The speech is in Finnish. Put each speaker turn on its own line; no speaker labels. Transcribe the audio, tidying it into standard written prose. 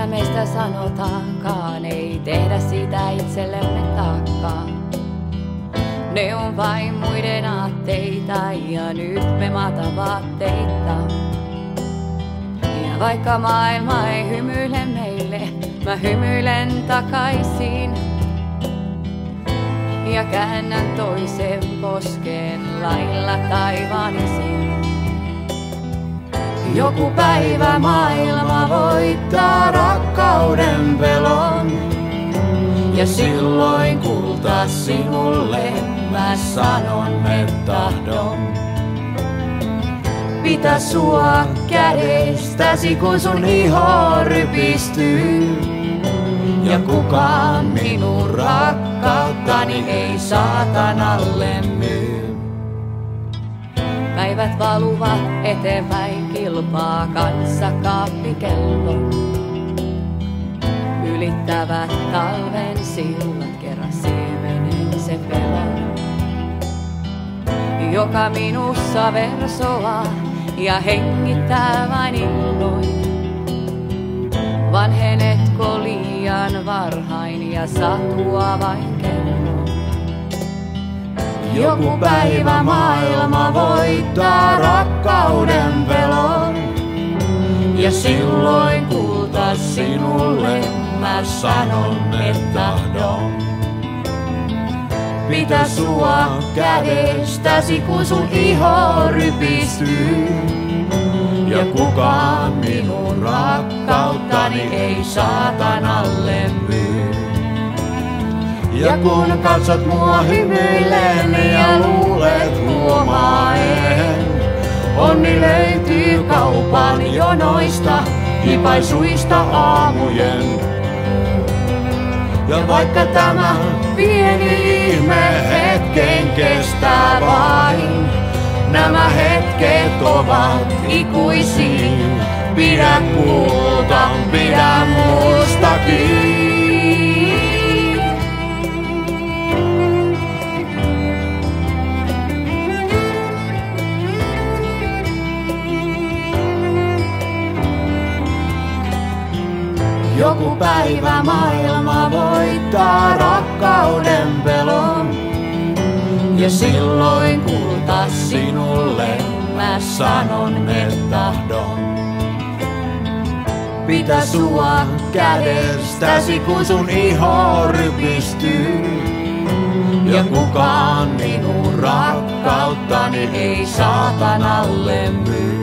mitä meistä sanotaankaan, ei tehdä siitä itsellemme taakkaa. Ne on vain muiden aatteita ja nyt me maata vaatteita. Ja vaikka maailma ei hymyile meille, mä hymyilen takaisin. Ja käännän toisen poskeen lailla taivaan esiin. Joku päivä maailma voittaa rakkauden pelon. Ja silloin kulta sinulle mä sanon, et tahdon pitää sua kädestäsi, kun sun iho rypistyy. Ja kukaan minun rakkauttani ei saatanalle myy. Päivät valuvat eteenpäin, kilpaa kanssa kaappikello. Ylittävät talven sillat, kerran siemenen se pelon. Joka minussa versoaa ja hengittää vain illoin. Vanhenetko liian varhain ja satua vain kello? Joku päivä maailma voittaa rakkauden pelon. Ja silloin kulta sinulle mä sanon, et tahdon pitää sua kädestäsi, kun sun iho rypistyy. Ja kukaan minun rakkauttani ei saatanalle myy. Ja kun katsot mua hymyillen ja luulet huomaen, onni löytyy kaupan jonoista, hipaisuista aamujen. Ja vaikka tämä pieni ihme hetken kestää vain, nämä hetket ovat ikuisia. Pidä kulta, pidä musta kiinni. Joku päivä maailma voittaa rakkauden pelon. Ja silloin kulta sinulle mä sanon, et tahdon pitää sua kädestäsi, kun sun iho rypistyy. Ja kukaan minun rakkauttani ei saatanalle myy.